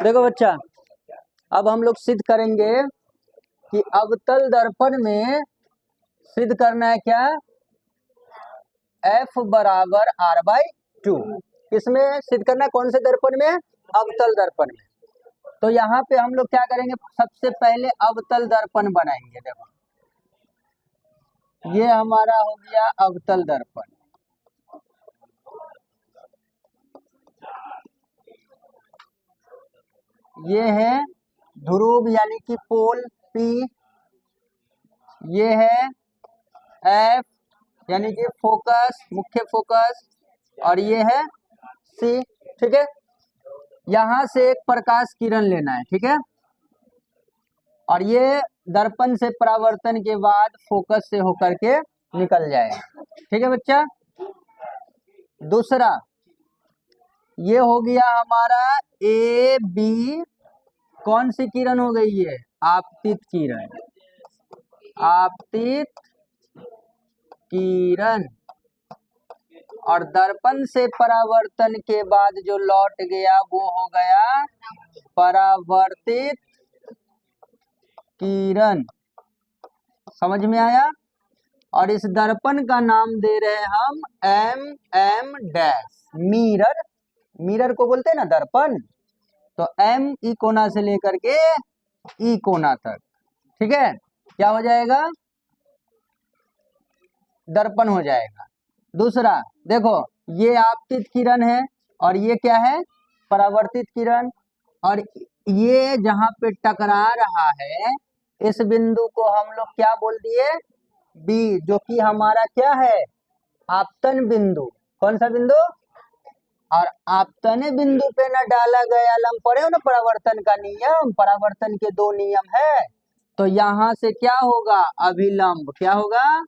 देखो बच्चा, अब हम लोग सिद्ध करेंगे कि अवतल दर्पण में सिद्ध करना है क्या, F बराबर R/2। किसमें सिद्ध करना है, कौन से दर्पण में, अवतल दर्पण में। तो यहाँ पे हम लोग क्या करेंगे, सबसे पहले अवतल दर्पण बनाएंगे। देखो ये हमारा हो गया अवतल दर्पण। ये है ध्रुव यानी कि पोल P, ये है F यानी कि फोकस, मुख्य फोकस, और ये है C। ठीक है, यहां से एक प्रकाश किरण लेना है। ठीक है, और ये दर्पण से परावर्तन के बाद फोकस से होकर के निकल जाएगा। ठीक है बच्चा। दूसरा ये हो गया हमारा AB, कौन सी किरण हो गई है, आपतित किरण, आपतित किरण। और दर्पण से परावर्तन के बाद जो लौट गया वो हो गया परावर्तित किरण। समझ में आया। और इस दर्पण का नाम दे रहे हैं हम MM डैश, मिरर। मिरर को बोलते हैं ना दर्पण, तो M ई कोना से लेकर के ई कोना तक। ठीक है, क्या हो जाएगा, दर्पण हो जाएगा। दूसरा देखो, ये आपतित किरण है और ये क्या है, परावर्तित किरण। और ये जहां पे टकरा रहा है इस बिंदु को हम लोग क्या बोल दिए, B, जो कि हमारा क्या है, आपतन बिंदु। कौन सा बिंदु, और आपतन बिंदु पे न डाला गया लंब, पढ़े हो ना परावर्तन का नियम, परावर्तन के दो नियम है। तो यहाँ से क्या होगा, अभिलंब। क्या होगा,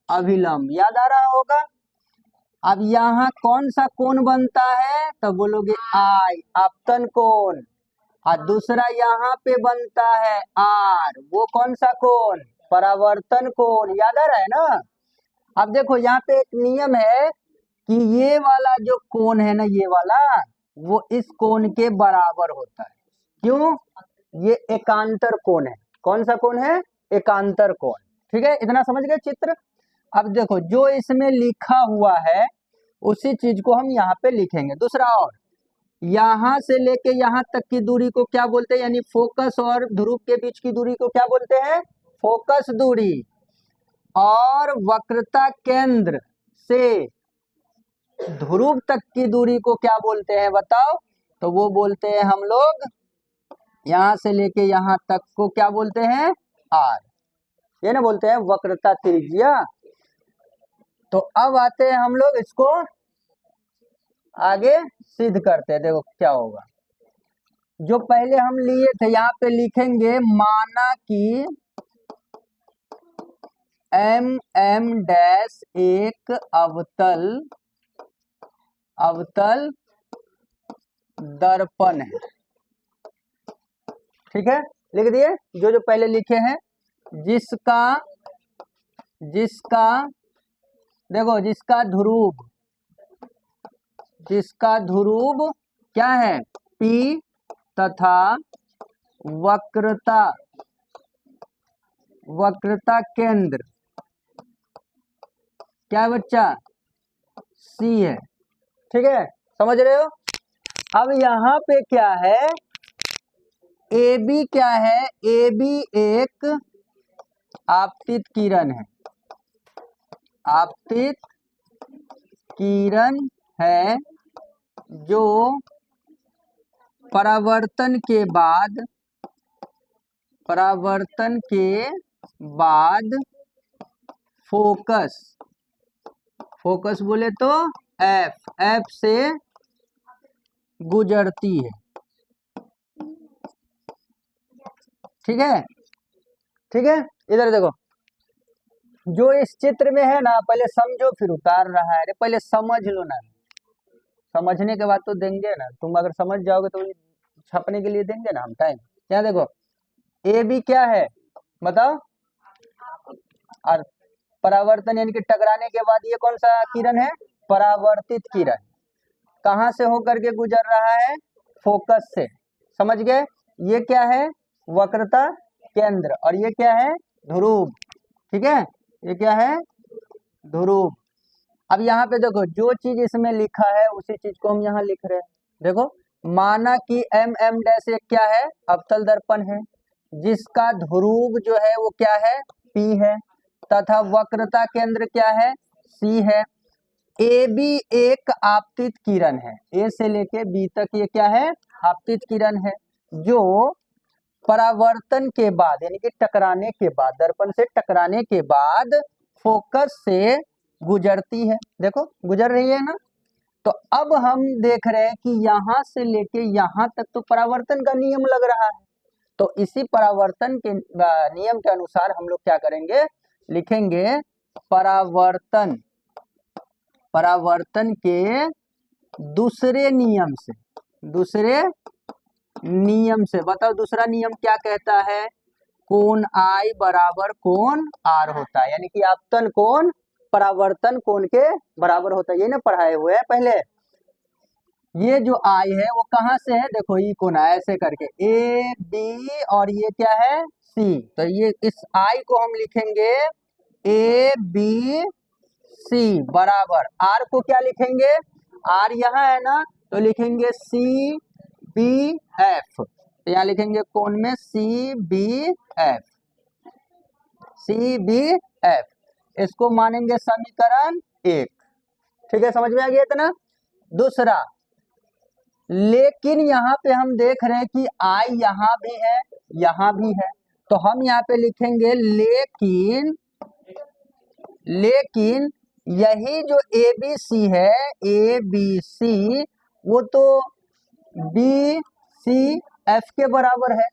अभिलंब। याद आ रहा होगा। अब यहाँ कौन सा कोण बनता है, तो बोलोगे I, आपतन कोण। और दूसरा यहाँ पे बनता है R, वो कौन सा कोण, परावर्तन कोण। याद आ रहा है ना। अब देखो यहाँ पे एक नियम है कि ये वाला जो कोण है ना, ये वाला, वो इस कोण के बराबर होता है। क्यों, ये एकांतर कोण है। कौन सा कोण है, एकांतर कोण। ठीक है, इतना समझ गए चित्र। अब देखो जो इसमें लिखा हुआ है उसी चीज को हम यहाँ पे लिखेंगे। दूसरा, और यहाँ से लेके यहाँ तक की दूरी को क्या बोलते हैं, यानी फोकस और ध्रुव के बीच की दूरी को क्या बोलते हैं, फोकस दूरी। और वक्रता केंद्र से ध्रुव तक की दूरी को क्या बोलते हैं बताओ, तो वो बोलते हैं हम लोग, यहाँ से लेके यहाँ तक को क्या बोलते हैं, R। ये ना बोलते हैं वक्रता त्रिज्या। तो अब आते हैं हम लोग इसको आगे सिद्ध करते हैं। देखो क्या होगा, जो पहले हम लिए थे यहाँ पे लिखेंगे, माना कि MM डैश एक अवतल दर्पण है। ठीक है, लिख दिए जो जो पहले लिखे हैं। जिसका देखो, जिसका ध्रुव क्या है, P, तथा वक्रता केंद्र क्या है बच्चा, C है। ठीक है, समझ रहे हो। अब यहाँ पे क्या है, AB क्या है, AB एक आपतित किरण है, आपतित किरण है जो परावर्तन के बाद फोकस बोले तो F से गुजरती है। ठीक है, ठीक है। इधर देखो, जो इस चित्र में है ना, पहले समझो फिर उतार रहा है। अरे पहले समझ लो ना, समझने के बाद तो देंगे ना। तुम अगर समझ जाओगे तो छपने के लिए देंगे ना हम टाइम। क्या देखो, AB क्या है बताओ, और परावर्तन यानी कि टकराने के बाद ये कौन सा किरण है, परावर्तित किरण। कहां से होकर के गुजर रहा है, फोकस से। समझ गए? ये क्या है? वक्रता केंद्र, और ये क्या है? ध्रुव। ठीक है, ये क्या है? ध्रुव। अब यहाँ पे देखो, जो चीज इसमें लिखा है उसी चीज को हम यहाँ लिख रहे हैं। देखो, माना कि एम एम डैश एक क्या है? अवतल दर्पण है, जिसका ध्रुव जो है वो क्या है? P है, तथा वक्रता केंद्र क्या है? C है। ए बी एक आपतित किरण है, ए से लेके बी तक ये क्या है? आपतित किरण है, जो परावर्तन के बाद यानी कि टकराने के बाद, दर्पण से टकराने के बाद फोकस से गुजरती है। देखो गुजर रही है ना। तो अब हम देख रहे हैं कि यहाँ से लेके यहाँ तक तो परावर्तन का नियम लग रहा है। तो इसी परावर्तन के नियम के अनुसार हम लोग क्या करेंगे? लिखेंगे परावर्तन, परावर्तन के दूसरे नियम से, दूसरे नियम से। बताओ दूसरा नियम क्या कहता है? कोण I बराबर कोण R होता है, यानी कि आपतन कोण परावर्तन कोण के बराबर होता है। ये ना पढ़ाए हुए हैं पहले। ये जो I है वो कहाँ से है? देखो ये कोण है, ऐसे करके ए बी और ये क्या है? C। तो ये इस I को हम लिखेंगे ए बी सी बराबर, R को क्या लिखेंगे? R यहाँ है ना, तो लिखेंगे सी बी एफ। तो यहाँ लिखेंगे कोण में C B F, C B F. इसको मानेंगे समीकरण 1। ठीक है, समझ में आ गया इतना? दूसरा, लेकिन यहाँ पे हम देख रहे हैं कि I यहाँ भी है, यहाँ भी है, तो हम यहाँ पे लिखेंगे लेकिन, लेकिन यही जो ए बी सी है, ए बी सी, वो तो बी सी एफ के बराबर है।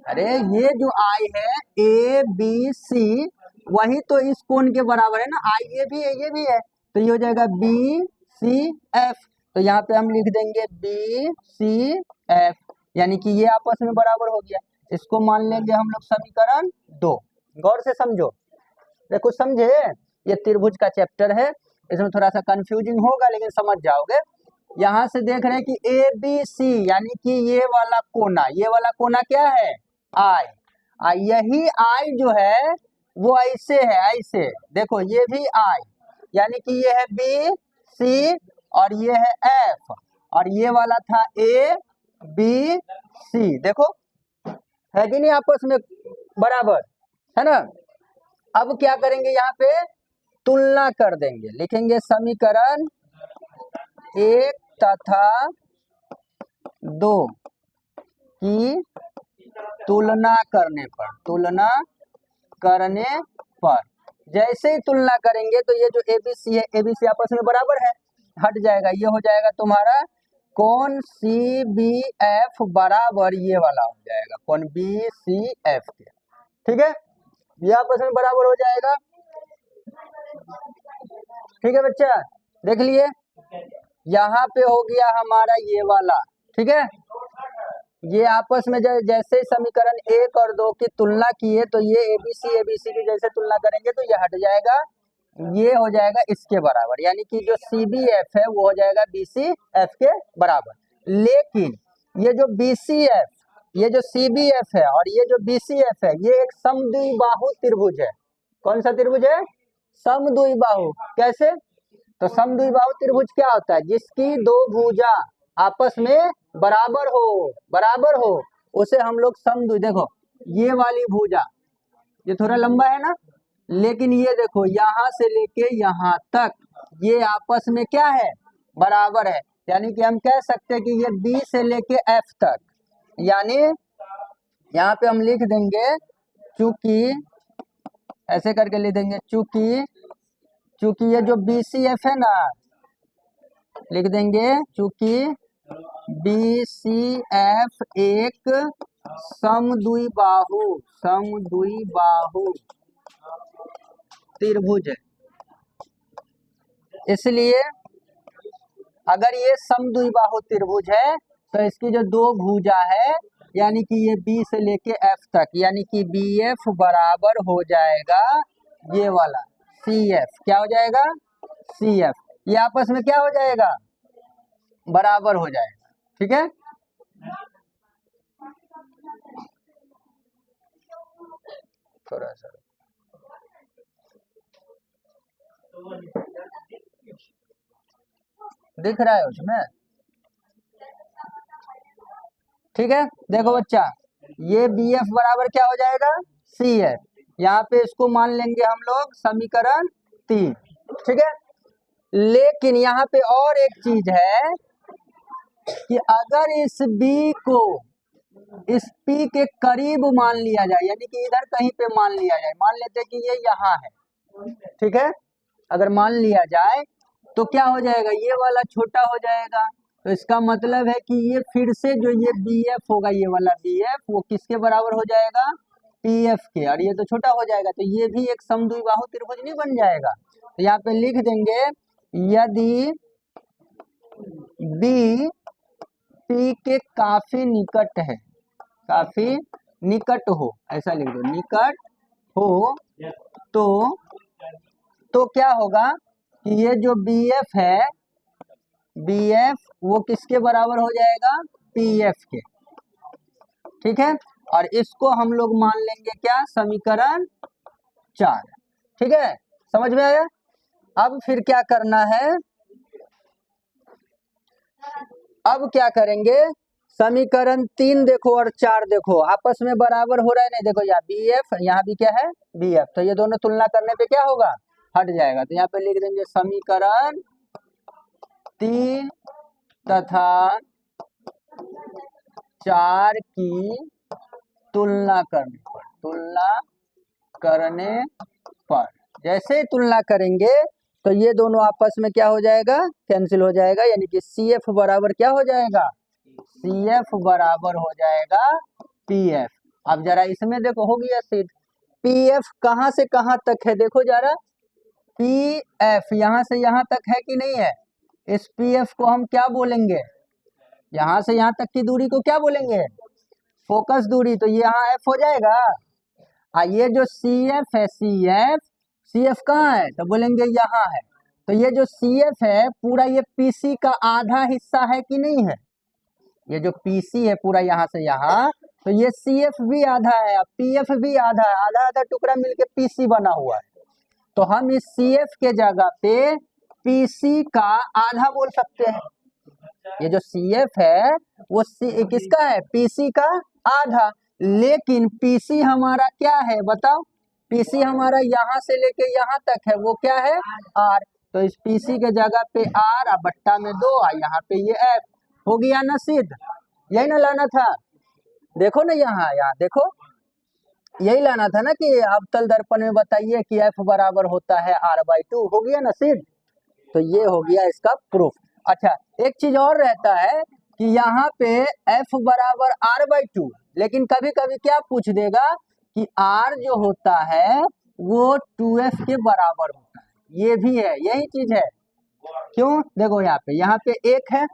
अरे ये जो आई है ए बी सी, वही तो इस कोण के बराबर है ना। आई ये भी है, ये भी है, तो ये हो जाएगा बी सी एफ। तो यहाँ पे हम लिख देंगे बी सी एफ, यानी कि ये आपस में बराबर हो गया। इसको मान लेंगे हम लोग समीकरण 2। गौर से समझो, देखो समझे, ये त्रिभुज का चैप्टर है, इसमें थोड़ा सा कंफ्यूजिंग होगा लेकिन समझ जाओगे। यहाँ से देख रहे हैं कि ए बी सी, यानी कि ये वाला कोना, ये वाला कोना क्या है? आई। यही आई जो है वो ऐसे है, ऐसे देखो, ये भी आई, यानी कि ये है बी सी और ये है एफ, और ये वाला था ए बी सी। देखो है कि नहीं आपस में बराबर, है ना? अब क्या करेंगे? यहाँ पे तुलना कर देंगे, लिखेंगे समीकरण 1 तथा 2 की तुलना करने पर, तुलना करने पर जैसे ही तुलना करेंगे तो ये जो एबीसी है, एबीसी आपस में बराबर है, हट जाएगा, ये हो जाएगा तुम्हारा कोण सी बी एफ बराबर ये वाला हो जाएगा, कोण बी सी एफ के। ठीक है, ये आपस में बराबर हो जाएगा। ठीक है बच्चा, देख लिए, यहाँ पे हो गया हमारा ये वाला। ठीक है, ये आपस में जैसे समीकरण 1 और 2 की तुलना किए तो ये एबीसी की जैसे तुलना करेंगे तो ये हट जाएगा, ये हो जाएगा इसके बराबर, यानी कि जो सी बी एफ है वो हो जाएगा बी सी एफ के बराबर। लेकिन ये जो बी सी एफ, ये जो सी बी एफ है और ये जो बी सी एफ है, ये एक समद्विबाहु त्रिभुज है। कौन सा त्रिभुज है? समद्विबाहु। कैसे? तो समद्विबाहु त्रिभुज क्या होता है? जिसकी दो भुजा आपस में बराबर हो, बराबर हो, उसे हम लोग समद्वि। देखो ये वाली भुजा ये थोड़ा लंबा है ना, लेकिन ये देखो यहाँ से लेके यहाँ तक ये आपस में क्या है? बराबर है। यानी कि हम कह सकते हैं कि ये बी से लेके एफ तक, यानी यहाँ पे हम लिख देंगे चूंकि, ऐसे करके लिख देंगे चूंकि ये जो बी सी एफ है ना, लिख देंगे चूंकि बी सी एफ एक समद्विबाहु त्रिभुज है, इसलिए अगर ये समद्विबाहु त्रिभुज है तो इसकी जो दो भुजा है, यानी कि ये बी से लेके एफ तक, यानी कि बी एफ बराबर हो जाएगा ये वाला सी एफ। क्या हो जाएगा? C F. ये आपस में क्या हो जाएगा? बराबर हो जाएगा। ठीक है, थोड़ा सा दिख रहा है उसमें, ठीक है। देखो बच्चा, ये बी एफ बराबर क्या हो जाएगा, सी एफ। यहाँ पे इसको मान लेंगे हम लोग समीकरण 3, ठीक है। लेकिन यहाँ पे और एक चीज है कि अगर इस बी को इस पी के करीब मान लिया जाए, यानी कि इधर कहीं पे मान लिया जाए, मान लेते हैं कि ये यहाँ है, ठीक है। अगर मान लिया जाए तो क्या हो जाएगा, ये वाला छोटा हो जाएगा। तो इसका मतलब है कि ये फिर से जो ये बी एफ होगा, ये वाला बी एफ वो किसके बराबर हो जाएगा, पी एफ के, और ये तो छोटा हो जाएगा। तो ये भी एक समद्विबाहु त्रिभुज नहीं बन जाएगा। तो यहाँ पे लिख देंगे यदि बी पी के काफी निकट है, काफी निकट हो, ऐसा लिख दो, निकट हो, तो क्या होगा कि ये जो बी एफ है, बी एफ वो किसके बराबर हो जाएगा, पी एफ के, ठीक है। और इसको हम लोग मान लेंगे क्या, समीकरण 4, ठीक है। समझ में आया। अब फिर क्या करना है, अब क्या करेंगे, समीकरण 3 देखो और 4 देखो आपस में बराबर हो रहा है नहीं, देखो यहाँ बी एफ, यहाँ भी क्या है बी एफ, तो ये दोनों तुलना करने पे क्या होगा, हट जाएगा। तो यहाँ पे लिख देंगे समीकरण 3 तथा 4 की तुलना करने पर, जैसे ही तुलना करेंगे तो ये दोनों आपस में क्या हो जाएगा, कैंसिल हो जाएगा, यानी कि सी एफ बराबर क्या हो जाएगा, सी एफ बराबर हो जाएगा पी एफ। अब जरा इसमें देखो, हो गया सिद्ध। पी एफ कहाँ से कहाँ तक है, देखो जरा, पी एफ यहाँ से यहाँ तक है कि नहीं है। इस पी एफ को हम क्या बोलेंगे, यहाँ से यहाँ तक की दूरी को क्या बोलेंगे, फोकस दूरी। तो ये यहाँ एफ हो जाएगा। ये जो सी एफ है, सी एफ कहाँ है, तो बोलेंगे यहाँ है। तो ये जो सी एफ है पूरा, ये पीसी का आधा हिस्सा है कि नहीं है, ये जो पीसी है पूरा यहाँ से यहाँ, तो ये सी एफ भी आधा है, पी एफ भी आधा है, आधा आधा टुकड़ा मिलके पीसी बना हुआ है। तो हम इस सी एफ के जगह पे पीसी का आधा बोल सकते हैं। ये जो सी एफ है वो किसका है, पीसी का आधा। लेकिन पीसी हमारा क्या है बताओ, पीसी हमारा यहाँ से लेके यहाँ तक है, वो क्या है, आर। तो इस पीसी के जगह पे आर, बट्टा में 2, यहाँ पे ये एफ हो गया ना सिद्ध। यही ना लाना था, देखो ना यहाँ देखो, यही लाना था ना कि अवतल दर्पण में बताइए कि एफ बराबर होता है r/2, हो गया ना सिद्ध। तो ये हो गया इसका प्रूफ। अच्छा, एक चीज और रहता है कि यहाँ पे f बराबर r/2, लेकिन कभी कभी क्या पूछ देगा कि r जो होता है वो 2f के बराबर होता है, ये भी है, यही चीज है। क्यों, देखो यहाँ पे 1 है,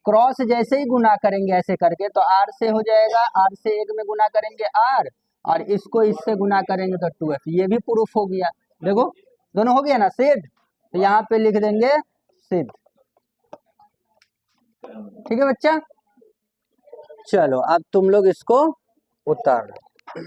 क्रॉस जैसे ही गुना करेंगे ऐसे करके तो r से हो जाएगा, r से 1 में गुना करेंगे r, और इसको इससे गुना करेंगे तो 2f, ये भी प्रूफ हो गया। देखो दोनों हो गया ना सिद्ध। तो यहाँ पे लिख देंगे सिद्ध, ठीक है बच्चा। चलो अब तुम लोग इसको उतार लो।